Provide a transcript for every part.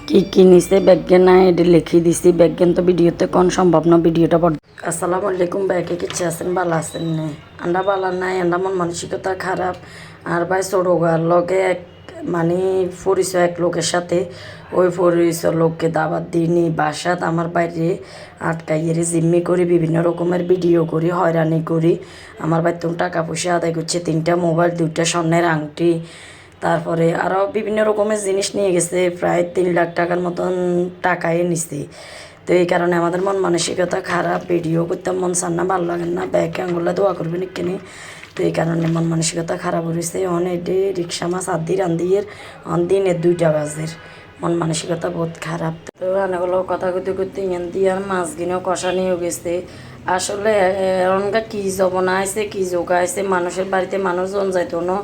কি কি নিছে ব্যাগে না এটা লিখে দিছি ব্যাগেন তো ভিডিওতে কোন সম্ভব না ভিডিওটা বড়। আসসালামু আলাইকুম ব্যাগে কিছু আছেন ভালো আছেন না আন্ডা ভালো নাই আন্ডা মন মানসিকতা খারাপ আর ভাই সরোগার লগে এক মানে পরিচয় এক লোকের সাথে ওই পরিচয় লোককে দাবাত দিইনি বাসাত আমার বাইরে আটকাইয়ে জিম্মি করি বিভিন্ন রকমের ভিডিও করি হয়রানি করি আমার বাড়িতে টাকা পয়সা আদায় করছে 3টা মোবাইল 2টা স্বর্ণের আংটি তারপরে আরও বিভিন্ন রকমের জিনিস নিয়ে গেছে প্রায় 3 লাখ টাকার মতন টাকাই নিছি। তো এই কারণে আমাদের মন মানসিকতা খারাপ ভিডিও করতে মন চান না ভালো লাগে না ব্যাগে আঙুলে দোয়া করবেন এখানে। তো এই কারণে মন মানসিকতা খারাপ হয়েছে অনেক রিক্সা মাছ আদি রান্দির দিনের 2টা বাজের মন মানসিকতা বহুত খারাপ। তো অনেকগুলো কথা করতে করতে ইয়ান দিয়ে আর মাছ কিনেও কষা নিয়েও গেছে। আসলে এরকম কী জবনা আছে কী যোগা আছে মানুষের বাড়িতে মানুষজন যাইতো না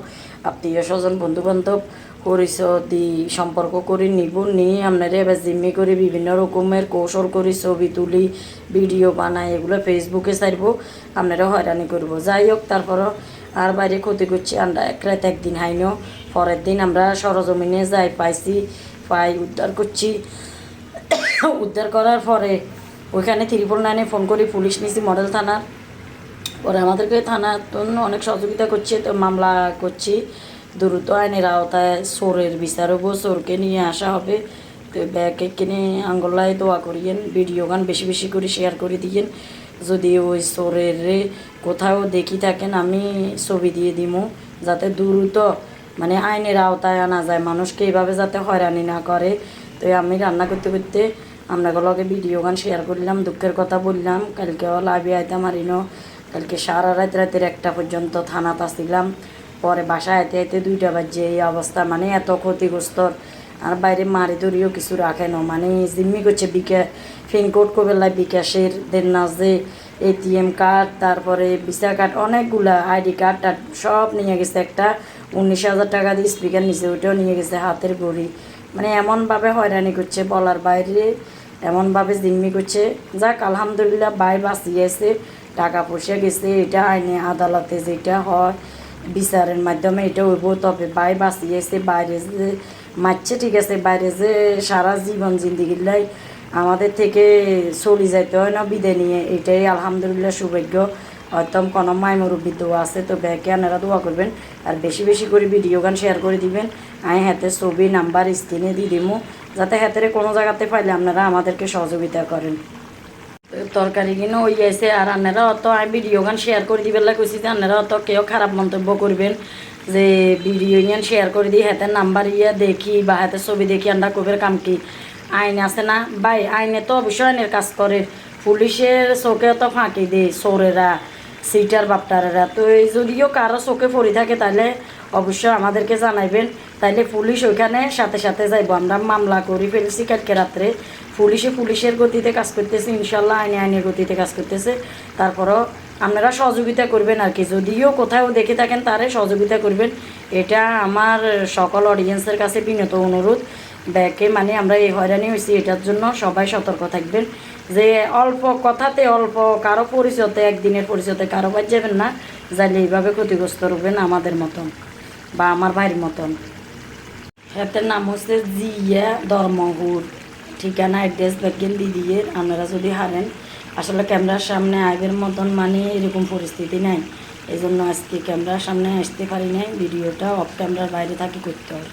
আত্মীয় স্বজন বন্ধু বান্ধব পরিচয় দি সম্পর্ক করি নিব নিয়ে আপনারা এবার জিম্মি করি বিভিন্ন রকমের কৌশল করি ছবি তুলি ভিডিও বানাই এগুলো ফেসবুকে ছাড়ব আপনারা হয়রানি করব। যাই হোক তারপরও আর বাইরে ক্ষতি করছি আমরা এক রাত একদিন হাইনো পরের দিন আমরা সরজমিনে যাই পাইছি পাই উদ্ধার করছি। উদ্ধার করার পরে ওইখানে 999 ফোন করি পুলিশ নিছি মডেল থানার পরে আমাদেরকে থানা অনেক সহযোগিতা করছে তো মামলা করছি দ্রুত আইনের আওতায় চোরের বিচার হবো চোরকে নিয়ে আসা হবে। তো ব্যাগে কিনে আঙ্গলায় দোয়া করিয়েন ভিডিও গান বেশি বেশি করে শেয়ার করে দিয়েন যদি ওই চোরের কোথাও দেখি থাকেন আমি ছবি দিয়ে দিমু যাতে দ্রুত মানে আইনের আওতায় আনা যায় মানুষকে এইভাবে যাতে হয়রানি না করে। তো আমি রান্না করতে করতে আপনাগুলোকে ভিডিও গান শেয়ার করলাম দুঃখের কথা বললাম কালকেও লাইভে আইতাম আরিনো কালকে সারা রাতের 1টা পর্যন্ত থানাতে আসছিলাম পরে বাসায় আইতে আইতে 2টা বাজে এই অবস্থা মানে এত ক্ষতিগ্রস্ত আর বাইরে মারি ধরিও কিছু রাখে না মানে জিম্মি করছে পিনকোড কবেলায় বিকাশের দেড়নাস যে ATM কার্ড তারপরে ভিসা কার্ড অনেকগুলা ID কার্ড টার্ড সব নিয়ে গেছে একটা 19,000 টাকা দিয়ে স্পিকার নিচে ওইটাও নিয়ে গেছে হাতের ঘড়ি মানে এমনভাবে হয়রানি করছে বলার বাইরে এমনভাবে জিম্মি করছে। যাক আলহামদুলিল্লাহ বাই বাঁচিয়েছে টাকা পয়সা গেছে এটা আইনে আদালতে যেটা হয় বিচারের মাধ্যমে এটা হইব তবে বাই বাঁচিয়েছে বাইরে যে মারছে ঠিক আছে বাইরে যে সারা জীবন জিন্দিগিলাই আমাদের থেকে চলে যাইতে হয় না বিদায় নিয়ে এটাই আলহামদুলিল্লাহ সৌভাগ্য। হয়তো কোনো মায় মুরব্বী দোয়া আছে তো ব্যাগে আপনারা দোয়া করবেন আর বেশি বেশি করে ভিডিও গান শেয়ার করে দিবেন আমি হাতে ছবি নাম্বার স্ক্রিনে দিয়ে দিমু যাতে হাতের কোনো জায়গাতে পাইলে আপনারা আমাদেরকে সহযোগিতা করেন। তরকারি কিনে ওই আছে আর আপনারা অত আমি ভিডিও গান শেয়ার করে দিবেলা কইছি যে আপনারা অত কেউ খারাপ মন্তব্য করবেন যে ভিডিও গান শেয়ার করে দিই হাতের নাম্বার দেখি বা হাতের ছবি দেখি আমরা কবের কাম কি আইন আছে না ভাই আইনে তো অবশ্যই আইনের কাজ করে পুলিশের চোখে তো ফাঁকি দেয় চোরেরা সিটার বাপটারেরা। তো এই যদিও কারো চোখে পড়ে থাকে তাহলে অবশ্যই আমাদেরকে জানাইবেন তাইলে পুলিশ ওইখানে সাথে সাথে যাইব। আমরা মামলা করি ফেলছি কালকে রাত্রে পুলিশের গতিতে কাজ করতেছে ইনশাল্লাহ আইনের গতিতে কাজ করতেছে। তারপরও আপনারা সহযোগিতা করবেন আর কি যদিও কোথাও দেখে থাকেন তারে সহযোগিতা করবেন এটা আমার সকল অডিয়েন্সের কাছে বিনত অনুরোধ। ব্যাকে মানে আমরা এই হয়রানি হয়েছি এটার জন্য সবাই সতর্ক থাকবেন যে অল্প কথাতে অল্প কারো পরিচয়তে একদিনের পরিচয়তে কারো বাদ যাবেন না যাইলে এইভাবে ক্ষতিগ্রস্ত হবেন আমাদের মতন বা আমার ভাইয়ের মতন। হাতের নাম হচ্ছে জিয়া ধর্মহুর ঠিকানা অ্যাড্রেস ব্যাগেন দিয়ে আপনারা যদি হারেন আসলে ক্যামেরার সামনে আইবের মতন মানে এরকম পরিস্থিতি নাই এই জন্য আজকে ক্যামেরার সামনে আসতে পারি নাই ভিডিওটা অফ ক্যামেরার বাইরে থাকি করতে হয়।